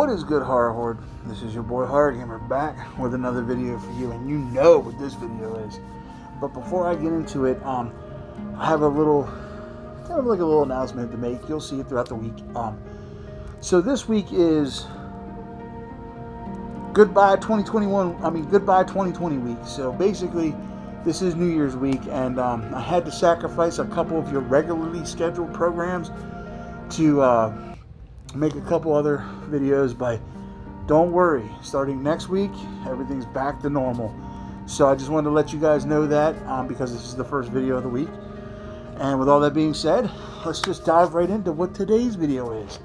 What is good, Horror Horde? This is your boy Horror Gamer back with another video for you, and you know what this video is. But before I get into it, I have a little, kind of like a little announcement to make. You'll see it throughout the week. So this week is goodbye 2021. Goodbye 2020 week. So basically, this is New Year's week, and I had to sacrifice a couple of your regularly scheduled programs to make a couple other videos, but don't worry, starting next week everything's back to normal. So I just wanted to let you guys know that because this is the first video of the week. And with all that being said, let's just dive right into what today's video is.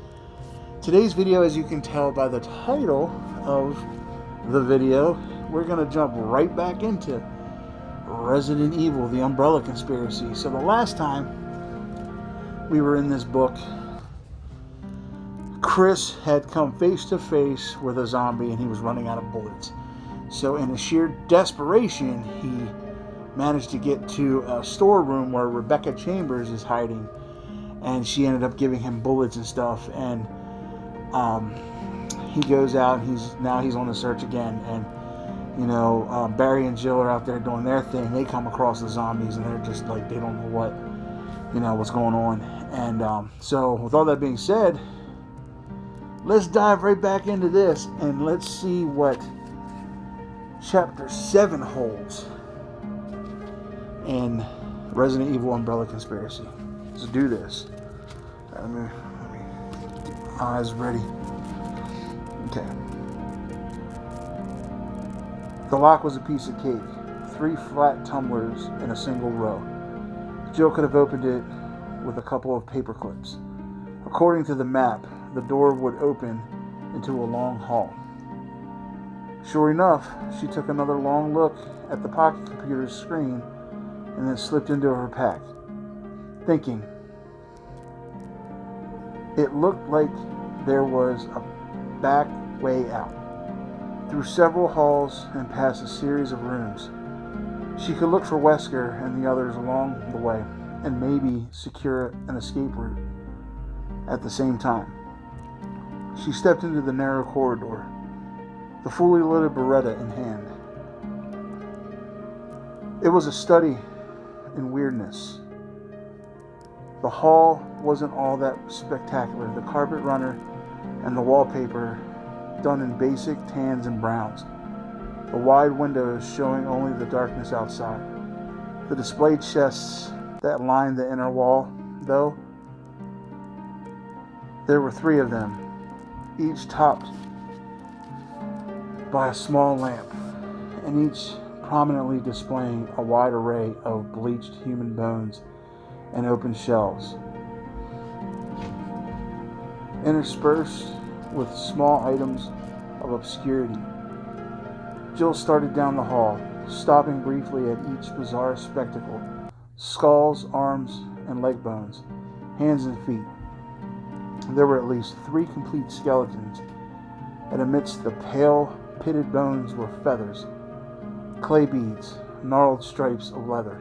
Today's video, as you can tell by the title of the video, we're gonna jump right back into Resident Evil, the Umbrella Conspiracy. So the last time we were in this book, Chris had come face to face with a zombie and he was running out of bullets. So in a sheer desperation, he managed to get to a storeroom where Rebecca Chambers is hiding, and she ended up giving him bullets and stuff. And he goes out and he's on the search again, and Barry and Jill are out there doing their thing. They come across the zombies and they're just like, they don't know what's going on. And so with all that being said, let's dive right back into this and let's see what Chapter 7 holds in Resident Evil Umbrella Conspiracy. Let's do this. Let me get my eyes ready. Okay. The lock was a piece of cake. 3 flat tumblers in a single row. Jill could have opened it with a couple of paper clips. According to the map, the door would open into a long hall. Sure enough, she took another long look at the pocket computer's screen and then slipped into her pack, thinking. It looked like there was a back way out, through several halls and past a series of rooms. She could look for Wesker and the others along the way and maybe secure an escape route at the same time. She stepped into the narrow corridor, the fully loaded Beretta in hand. It was a study in weirdness. The hall wasn't all that spectacular. The carpet runner and the wallpaper done in basic tans and browns. The wide windows showing only the darkness outside. The displayed chests that lined the inner wall, though, there were 3 of them, each topped by a small lamp, and each prominently displaying a wide array of bleached human bones and open shelves, interspersed with small items of obscurity. Jill started down the hall, stopping briefly at each bizarre spectacle: skulls, arms, and leg bones, hands and feet. There were at least 3 complete skeletons, and amidst the pale, pitted bones were feathers, clay beads, gnarled stripes of leather.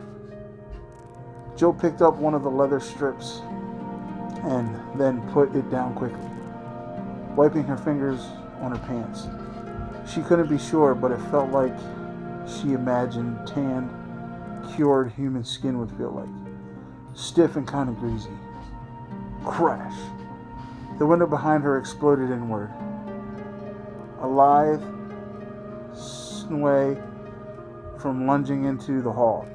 Jill picked up one of the leather strips and then put it down quickly, wiping her fingers on her pants. She couldn't be sure, but it felt like she imagined tanned, cured human skin would feel like. Stiff and kind of greasy. Crash! The window behind her exploded inward. A lithe sway from lunging into the hall.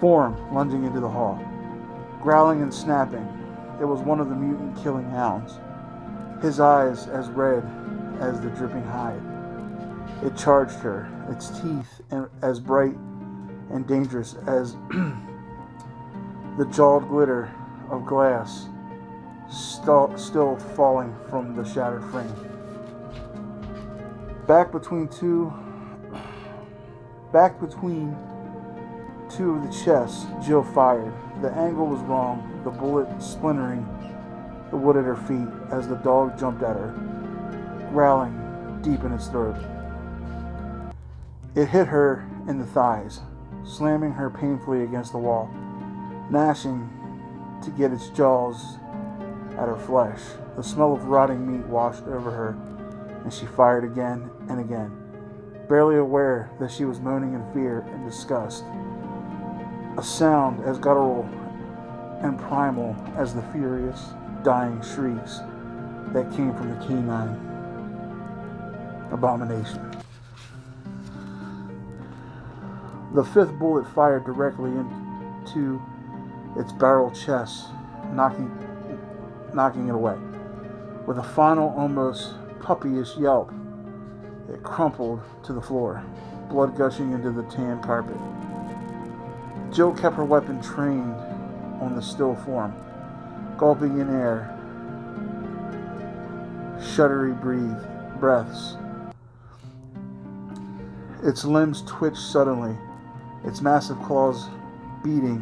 Form lunging into the hall. Growling and snapping. It was one of the mutant killing hounds. His eyes as red as the dripping hide. It charged her, its teeth as bright and dangerous as the jawed glitter of glass still falling from the shattered frame. Back between two of the chests, Jill fired. The angle was wrong, the bullet splintering the wood at her feet as the dog jumped at her, growling deep in its throat. It hit her in the thighs, slamming her painfully against the wall, gnashing to get its jaws at her flesh. The smell of rotting meat washed over her, and she fired again and again, barely aware that she was moaning in fear and disgust. A sound as guttural and primal as the furious, dying shrieks that came from the canine abomination. The fifth bullet fired directly into its barrel chest, knocking it away. With a final, almost puppyish yelp, it crumpled to the floor, blood gushing into the tan carpet. Jill kept her weapon trained on the still form, gulping in air, shuddery breaths. Its limbs twitched suddenly, its massive claws beating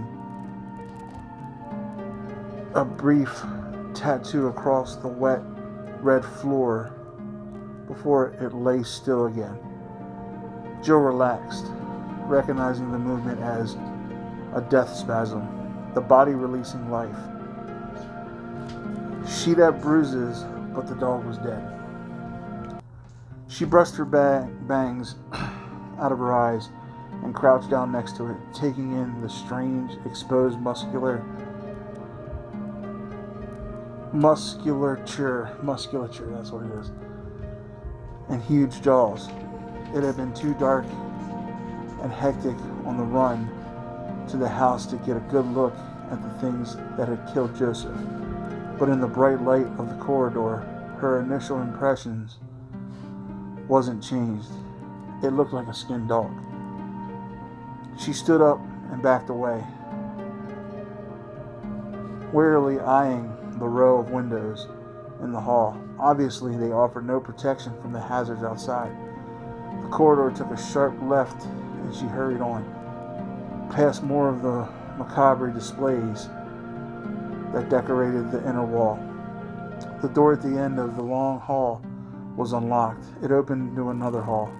a brief tattoo across the wet, red floor before it lay still again. Jill relaxed, recognizing the movement as a death spasm, the body releasing life. She'd had bruises, but the dog was dead. She brushed her bangs out of her eyes and crouched down next to it, taking in the strange, exposed musculature, that's what it is, and huge jaws. It had been too dark and hectic on the run to the house to get a good look at the things that had killed Joseph, but in the bright light of the corridor, her initial impressions wasn't changed. It looked like a skinned dog. She stood up and backed away, warily eyeing the row of windows in the hall. Obviously, they offered no protection from the hazards outside. The corridor took a sharp left, and she hurried on, past more of the macabre displays that decorated the inner wall. The door at the end of the long hall was unlocked. It opened into another hall,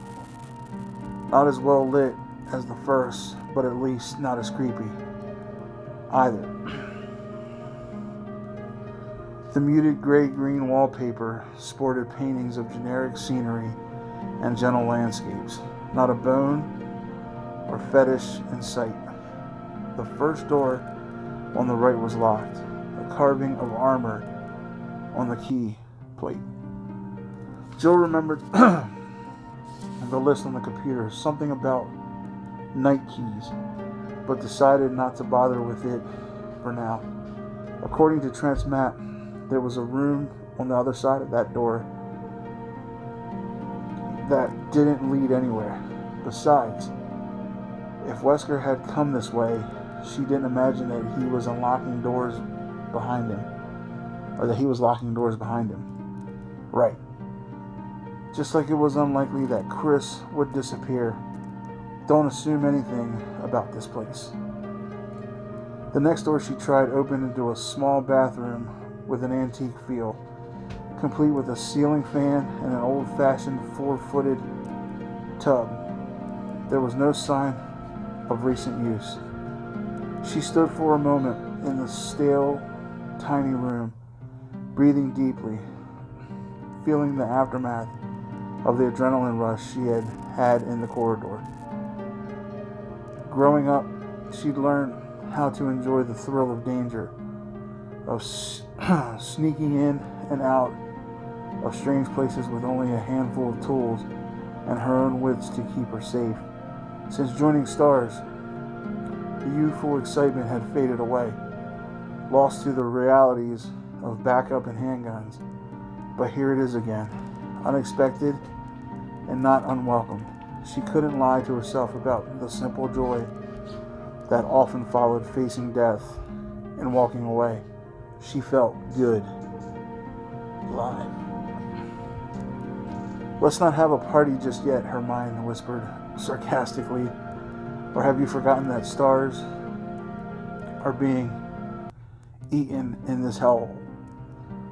not as well lit as the first, but at least not as creepy either. The muted gray-green wallpaper sported paintings of generic scenery and gentle landscapes. Not a bone or fetish in sight. The first door on the right was locked, a carving of armor on the key plate. Jill remembered the list on the computer, something about night keys, but decided not to bother with it for now. According to Trent's map, there was a room on the other side of that door that didn't lead anywhere. Besides, if Wesker had come this way, she didn't imagine that he was unlocking doors behind him, or that he was locking doors behind him. Right. Just like it was unlikely that Chris would disappear. Don't assume anything about this place. The next door she tried opened into a small bathroom with an antique feel, complete with a ceiling fan and an old-fashioned 4-footed tub. There was no sign of recent use. She stood for a moment in the stale, tiny room, breathing deeply, feeling the aftermath of the adrenaline rush she had in the corridor. Growing up, she'd learned how to enjoy the thrill of danger, of sneaking in and out of strange places with only a handful of tools and her own wits to keep her safe. Since joining STARS, the youthful excitement had faded away, lost to the realities of backup and handguns. But here it is again, unexpected and not unwelcome. She couldn't lie to herself about the simple joy that often followed facing death and walking away. She felt good. Alive. Let's not have a party just yet, her mind whispered sarcastically. Or have you forgotten that stars are being eaten in this hellhole?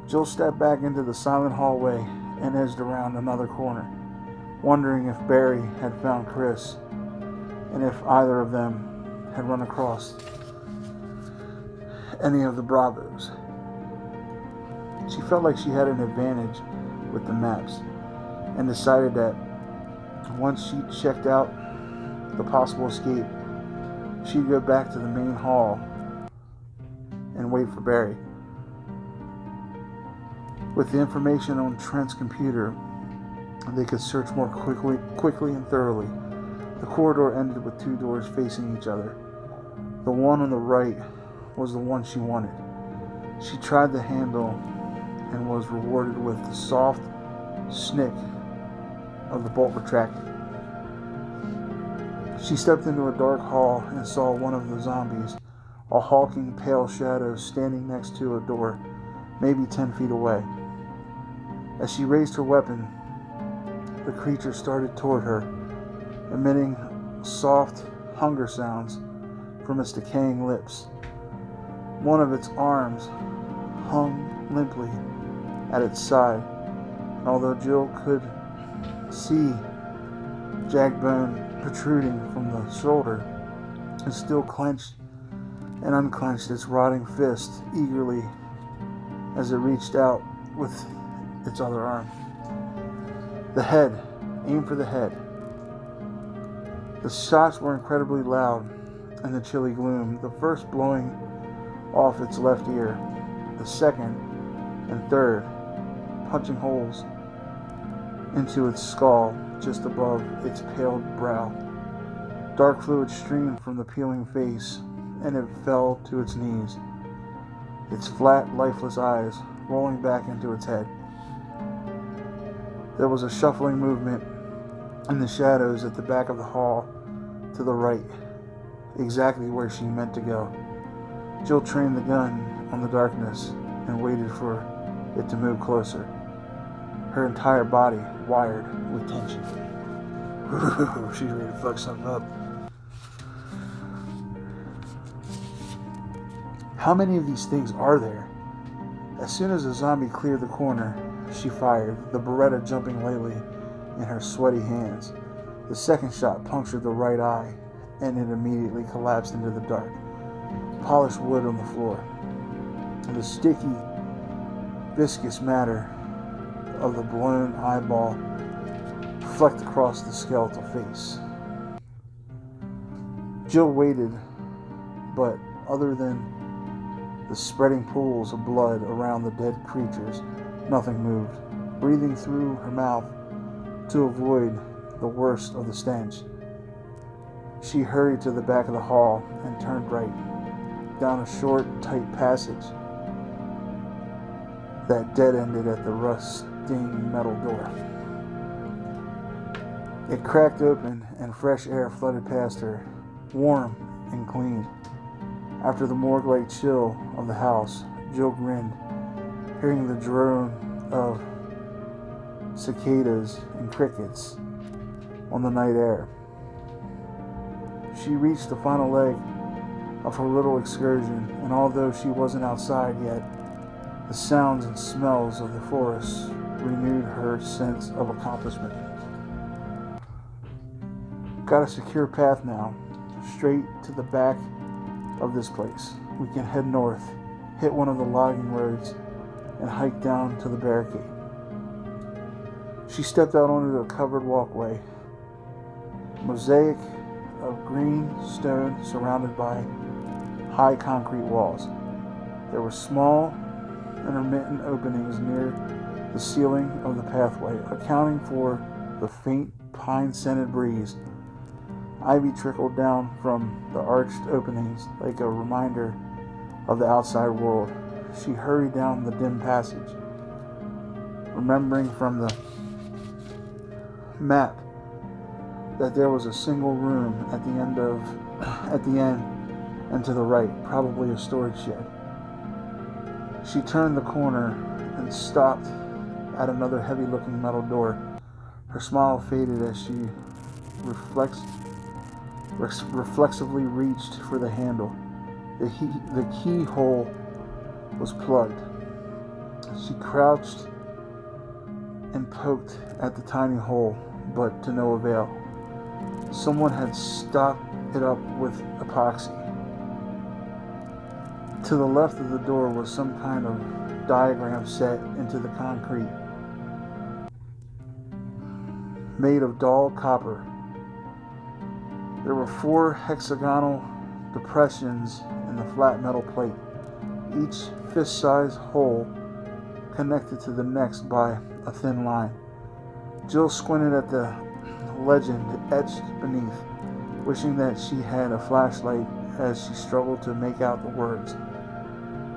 Jill stepped back into the silent hallway and edged around another corner, wondering if Barry had found Chris and if either of them had run across any of the Bravos. She felt like she had an advantage with the maps and decided that once she checked out the possible escape, she'd go back to the main hall and wait for Barry. With the information on Trent's computer, they could search more quickly and thoroughly. The corridor ended with two doors facing each other. The one on the right was the one she wanted. She tried the handle and was rewarded with the soft snick of the bolt retractor. She stepped into a dark hall and saw one of the zombies, a hulking pale shadow standing next to a door, maybe 10 feet away. As she raised her weapon, the creature started toward her, emitting soft hunger sounds from its decaying lips. One of its arms hung limply at its side, and although Jill could see jagged bone protruding from the shoulder, it still clenched and unclenched its rotting fist eagerly as it reached out with its other arm. The head. Aim for the head. The shots were incredibly loud in the chilly gloom, the first blowing off its left ear, the second and third punching holes into its skull just above its paled brow. Dark fluid streamed from the peeling face, and it fell to its knees, its flat, lifeless eyes rolling back into its head. There was a shuffling movement in the shadows at the back of the hall to the right, exactly where she meant to go. Jill trained the gun on the darkness and waited for it to move closer, her entire body wired with tension. She's ready to fuck something up. How many of these things are there? As soon as the zombie cleared the corner, she fired, the Beretta jumping lightly in her sweaty hands. The second shot punctured the right eye, and it immediately collapsed into the dark, polished wood on the floor. The sticky, viscous matter of the blown eyeball flecked across the skeletal face. Jill waited, but other than the spreading pools of blood around the dead creatures, nothing moved. Breathing through her mouth to avoid the worst of the stench, she hurried to the back of the hall and turned right, down a short, tight passage that dead-ended at the rust-stained metal door. It cracked open and fresh air flooded past her, warm and clean. After the morgue-like chill of the house, Jill grinned, hearing the drone of cicadas and crickets on the night air. She reached the final leg of her little excursion, and although she wasn't outside yet, the sounds and smells of the forest renewed her sense of accomplishment. Got a secure path now, straight to the back of this place. We can head north, hit one of the logging roads, and hike down to the barricade. She stepped out onto a covered walkway, mosaic of green stone surrounded by high concrete walls. There were small, intermittent openings near the ceiling of the pathway, accounting for the faint pine-scented breeze. Ivy trickled down from the arched openings like a reminder of the outside world. She hurried down the dim passage, remembering from the map that there was a single room at the end and to the right, probably a storage shed. She turned the corner and stopped at another heavy-looking metal door. Her smile faded as she reflexively reached for the handle. The keyhole was plugged. She crouched and poked at the tiny hole, but to no avail. Someone had stopped it up with epoxy. To the left of the door was some kind of diagram set into the concrete, made of dull copper. There were 4 hexagonal depressions in the flat metal plate, each fist-sized hole connected to the next by a thin line. Jill squinted at the legend etched beneath, wishing that she had a flashlight as she struggled to make out the words.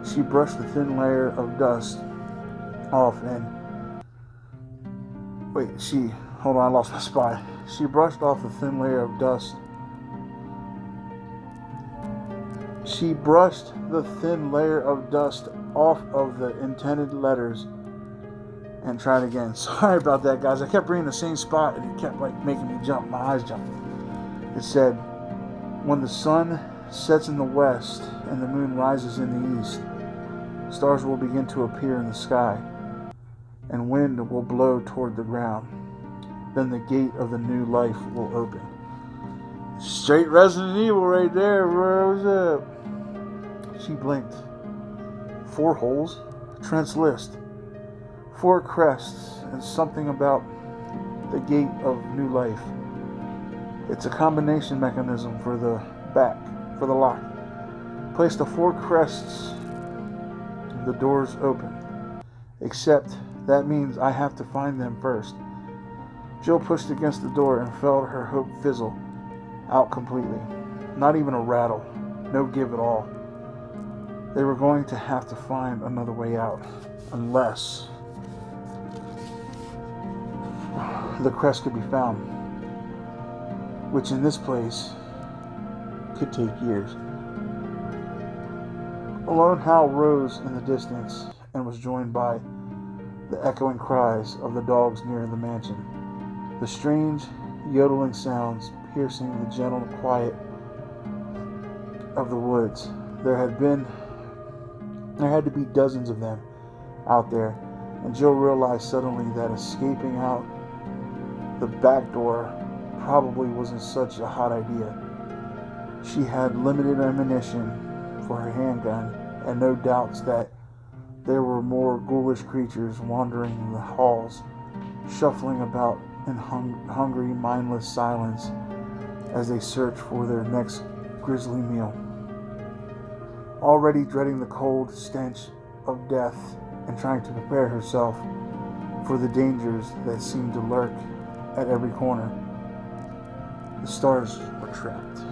She brushed the thin layer of dust off and... Hold on, I lost my spot. She brushed off the thin layer of dust. She brushed the thin layer of dust off of the intended letters and tried again. Sorry about that, guys. I kept reading the same spot and it kept making me jump. My eyes jumped. It said, "When the sun sets in the west and the moon rises in the east, stars will begin to appear in the sky, and wind will blow toward the ground. Then the gate of the new life will open." Straight Resident Evil right there, bro. What's up? She blinked. 4 holes? Trent's list. 4 crests and something about the gate of new life. It's a combination mechanism for the lock. Place the 4 crests, the doors open. Except that means I have to find them first. Jill pushed against the door and felt her hope fizzle out completely. Not even a rattle. No give at all. They were going to have to find another way out. Unless the crest could be found. Which in this place could take years. A lone howl rose in the distance and was joined by the echoing cries of the dogs near the mansion. The strange, yodeling sounds piercing the gentle quiet of the woods. There had to be dozens of them out there, and Jill realized suddenly that escaping out the back door probably wasn't such a hot idea. She had limited ammunition for her handgun, and no doubts that there were more ghoulish creatures wandering in the halls, shuffling about in hungry, mindless silence as they searched for their next grisly meal. Already dreading the cold stench of death and trying to prepare herself for the dangers that seemed to lurk at every corner, the stars were trapped.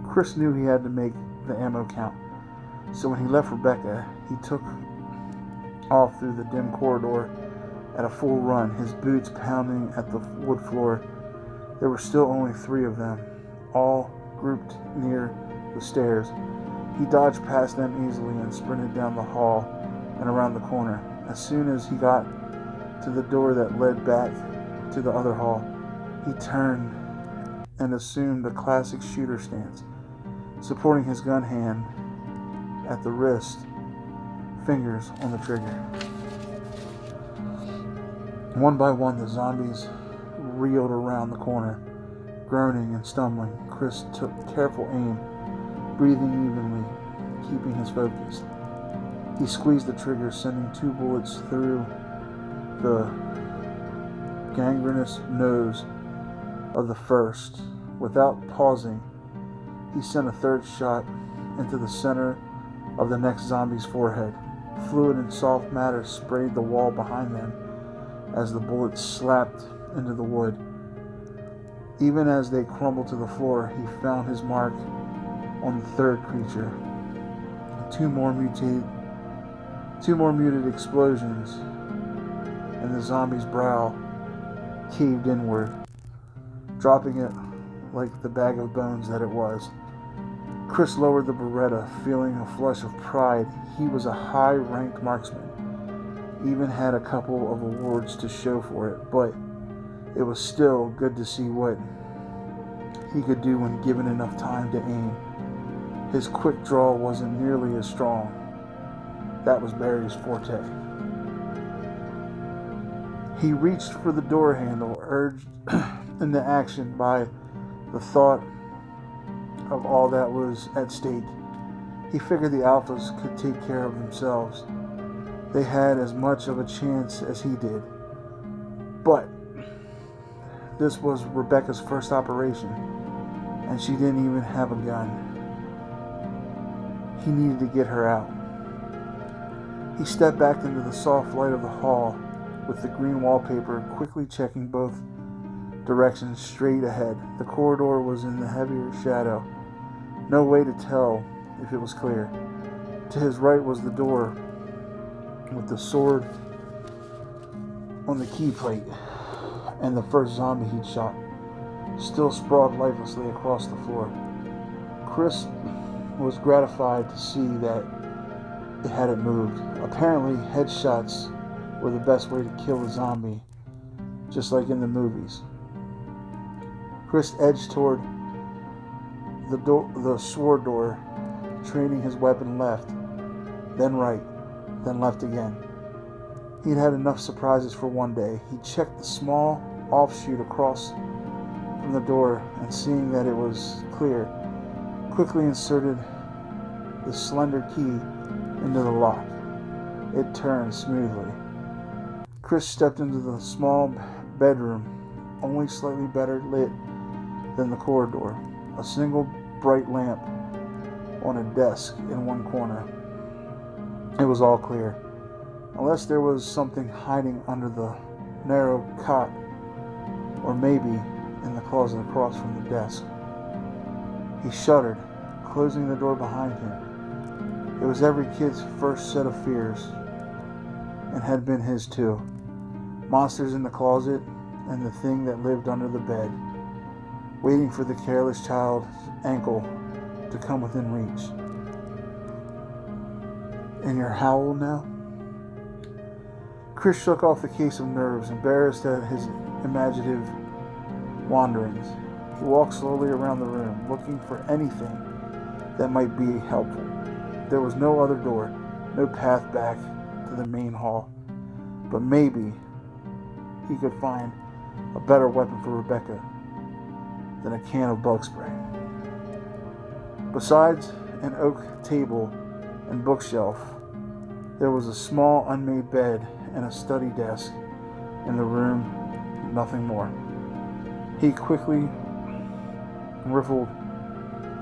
Chris knew he had to make the ammo count, so when he left Rebecca, he took off through the dim corridor at a full run, his boots pounding at the wood floor. There were still only 3 of them, all grouped near the stairs. He dodged past them easily and sprinted down the hall and around the corner. As soon as he got to the door that led back to the other hall, he turned and assumed a classic shooter stance, supporting his gun hand at the wrist, fingers on the trigger. One by one, the zombies reeled around the corner, groaning and stumbling. Chris took careful aim, breathing evenly, keeping his focus. He squeezed the trigger, sending 2 bullets through the gangrenous nose of the first. Without pausing, he sent a 3rd shot into the center of the next zombie's forehead. Fluid and soft matter sprayed the wall behind them as the bullets slapped into the wood. Even as they crumbled to the floor, he found his mark on the 3rd creature. 2 more muted explosions, and the zombie's brow caved inward, dropping it like the bag of bones that it was. Chris lowered the Beretta, feeling a flush of pride. He was a high-ranked marksman, even had a couple of awards to show for it, but it was still good to see what he could do when given enough time to aim. His quick draw wasn't nearly as strong. That was Barry's forte. He reached for the door handle, urged into action by The thought of all that was at stake. He figured the Alphas could take care of themselves. They had as much of a chance as he did. But this was Rebecca's first operation, and she didn't even have a gun. He needed to get her out. He stepped back into the soft light of the hall with the green wallpaper, quickly checking both directions straight ahead. The corridor was in the heavier shadow. No way to tell if it was clear. To his right was the door with the sword on the key plate and the first zombie he'd shot, still sprawled lifelessly across the floor. Chris was gratified to see that it hadn't moved. Apparently, headshots were the best way to kill a zombie, just like in the movies. Chris edged toward the sword door, training his weapon left, then right, then left again. He'd had enough surprises for one day. He checked the small offshoot across from the door, and seeing that it was clear, quickly inserted the slender key into the lock. It turned smoothly. Chris stepped into the small bedroom, only slightly better lit than the corridor. A single bright lamp on a desk in one corner. It was all clear, unless there was something hiding under the narrow cot, or maybe in the closet across from the desk. He shuddered, closing the door behind him. It was every kid's first set of fears, and had been his too. Monsters in the closet, and the thing that lived under the bed, waiting for the careless child's ankle to come within reach. And you're how old now? Chris shook off the case of nerves, embarrassed at his imaginative wanderings. He walked slowly around the room, looking for anything that might be helpful. There was no other door, no path back to the main hall, but maybe he could find a better weapon for Rebecca than a can of bug spray. Besides an oak table and bookshelf, there was a small unmade bed and a study desk in the room, nothing more. He quickly riffled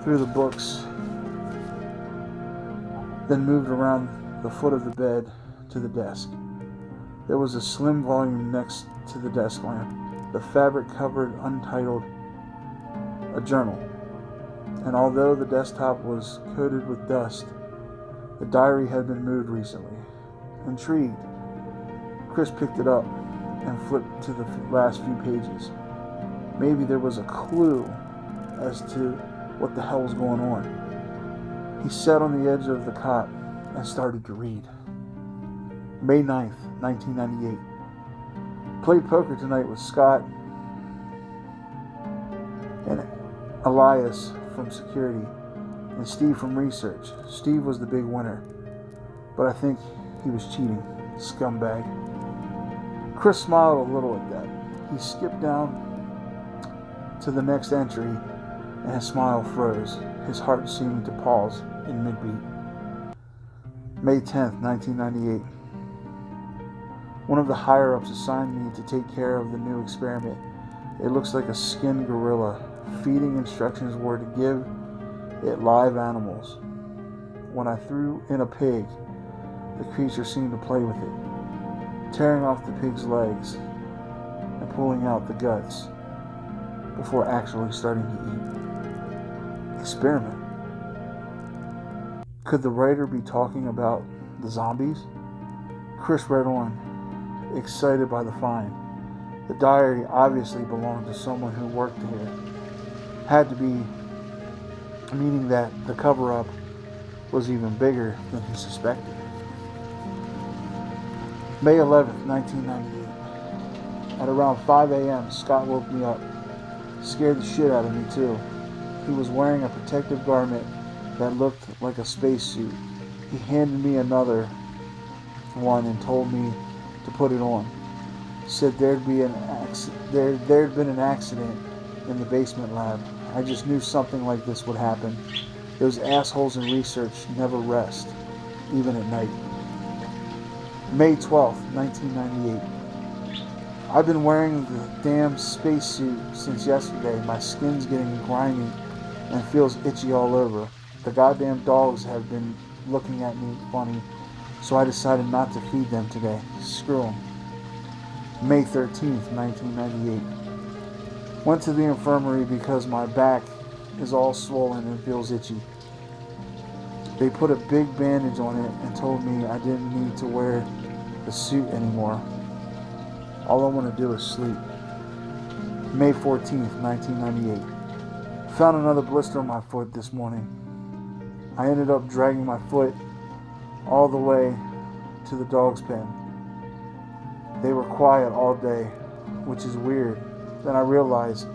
through the books, then moved around the foot of the bed to the desk. There was a slim volume next to the desk lamp, the fabric covered, untitled, a journal. And although the desktop was coated with dust, the diary had been moved recently. Intrigued, Chris picked it up and flipped to the last few pages. Maybe there was a clue as to what the hell was going on. He sat on the edge of the cot and started to read. May 9th, 1998. Played poker tonight with Scott and Elias from security and Steve from research. Steve was the big winner, but I think he was cheating. Scumbag. Chris smiled a little at that. He skipped down to the next entry, and his smile froze, his heart seeming to pause in mid-beat. May 10th, 1998. One of the higher-ups assigned me to take care of the new experiment. It looks like a skinned gorilla. Feeding instructions were to give it live animals. When I threw in a pig, the creature seemed to play with it, tearing off the pig's legs and pulling out the guts before actually starting to eat. Experiment. Could the writer be talking about the zombies? Chris read on, excited by the find. The diary obviously belonged to someone who worked here. Had to be, meaning that the cover-up was even bigger than he suspected. May 11th, 1998. At around 5 a.m., Scott woke me up. Scared the shit out of me, too. He was wearing a protective garment that looked like a spacesuit. He handed me another one and told me to put it on. Said there'd been an accident in the basement lab. I just knew something like this would happen. Those assholes in research never rest, even at night. May 12th, 1998. I've been wearing the damn spacesuit since yesterday. My skin's getting grimy and feels itchy all over. The goddamn dogs have been looking at me funny, so I decided not to feed them today. Screw them. May 13th, 1998. Went to the infirmary because my back is all swollen and feels itchy. They put a big bandage on it and told me I didn't need to wear the suit anymore. All I want to do is sleep. May 14th, 1998. Found another blister on my foot this morning. I ended up dragging my foot all the way to the dog's pen. They were quiet all day, which is weird. Then I realized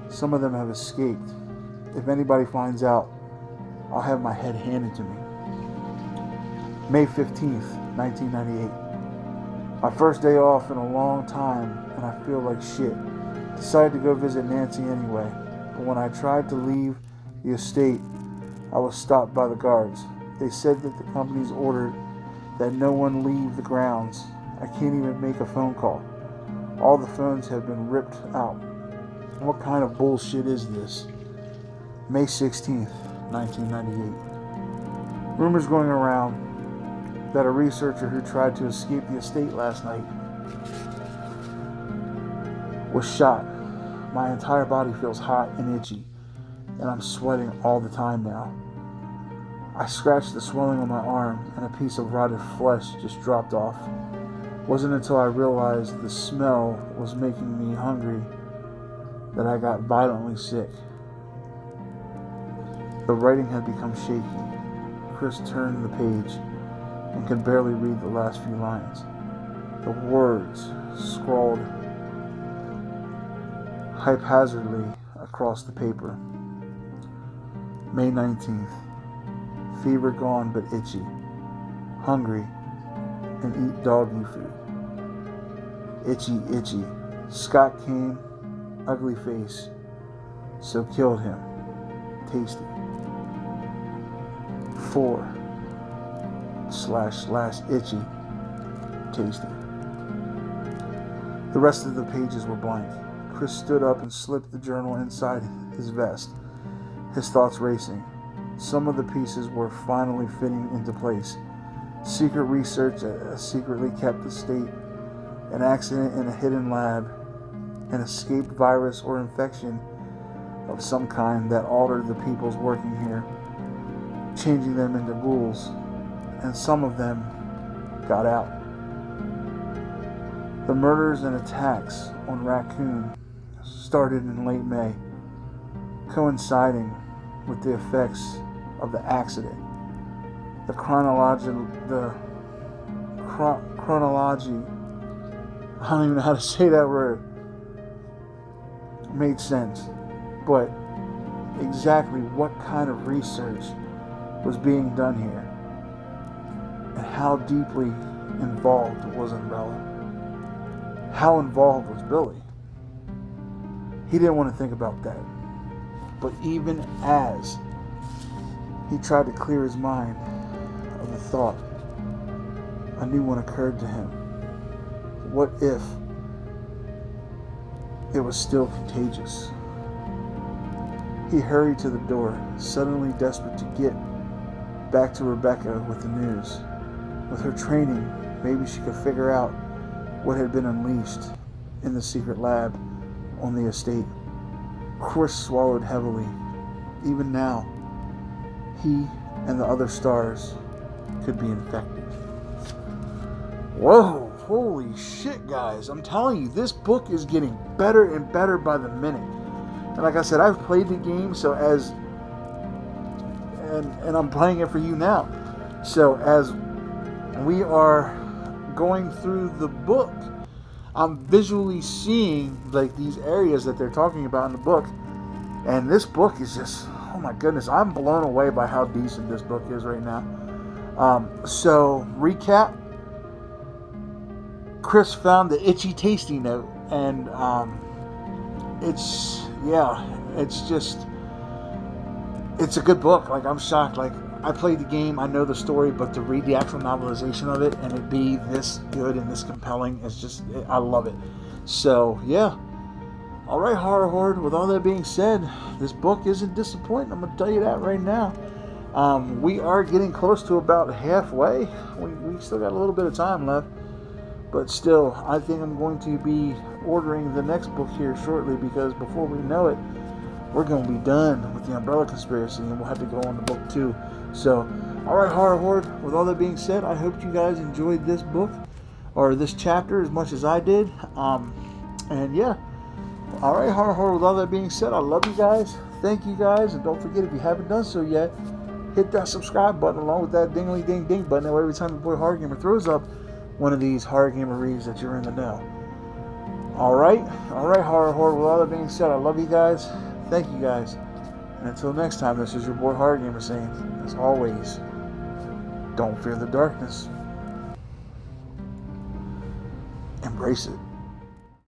some of them have escaped. If anybody finds out, I'll have my head handed to me. May 15th, 1998. My first day off in a long time, and I feel like shit. Decided to go visit Nancy anyway, but when I tried to leave the estate, I was stopped by the guards. They said that the company's ordered that no one leave the grounds. I can't even make a phone call. All the phones have been ripped out. What kind of bullshit is this? May 16th, 1998. Rumors going around that a researcher who tried to escape the estate last night was shot. My entire body feels hot and itchy, and I'm sweating all the time now. I scratched the swelling on my arm, and a piece of rotted flesh just dropped off. It wasn't until I realized the smell was making me hungry that I got violently sick. The writing had become shaky. Chris turned the page and could barely read the last few lines. The words scrawled haphazardly across the paper. May 19th. Fever gone but itchy. Hungry and eat doggy food. Itchy, itchy. Scott came, ugly face, so killed him. Tasty. 4//itchy. Tasty. The rest of the pages were blank. Chris stood up and slipped the journal inside his vest, his thoughts racing. Some of the pieces were finally fitting into place. Secret research at a secretly kept estate, an accident in a hidden lab, an escaped virus or infection of some kind that altered the peoples working here, changing them into ghouls, and some of them got out. The murders and attacks on Raccoon started in late May, coinciding with the effects of the accident. The chronology, I don't even know how to say that word, made sense. But exactly what kind of research was being done here, and how deeply involved was Umbrella? How involved was Billy? He didn't want to think about that. But even as he tried to clear his mind of the thought, a new one occurred to him. What if it was still contagious? He hurried to the door, suddenly desperate to get back to Rebecca with the news. With her training, maybe she could figure out what had been unleashed in the secret lab on the estate. Chris swallowed heavily. Even now, he and the other stars could be infected. Whoa, holy shit, guys. I'm telling you, this book is getting better and better by the minute. And like I said, I've played the game, so and I'm playing it for you now. So as we are going through the book, I'm visually seeing like these areas that they're talking about in the book. And this book is just, oh my goodness, I'm blown away by how decent this book is right now. So recap, Chris found the itchy tasty note, and it's yeah, it's a good book. Like, I'm shocked. Like, I played the game, I know the story, but to read the actual novelization of it and it be this good and this compelling, I love it. So, yeah. All right, Horror Horde, with all that being said, this book isn't disappointing. I'm going to tell you that right now. We are getting close to about halfway. We still got a little bit of time left. But still, I think I'm going to be ordering the next book here shortly, because before we know it, we're going to be done with the Umbrella Conspiracy, and we'll have to go on to book 2. So, alright, Horror Horde, with all that being said, I hope you guys enjoyed this book, or this chapter, as much as I did. And yeah, alright, Horror Horde, with all that being said, I love you guys. Thank you guys, and don't forget, if you haven't done so yet, hit that subscribe button along with that dingly ding ding button. That way, every time your boy Horror Gamer throws up one of these Horror Gamer reads, that you're in the know. Alright, Horror Horde, with all that being said, I love you guys. Thank you guys. And until next time, this is your boy Horror Gamer saying, as always, don't fear the darkness. Embrace it.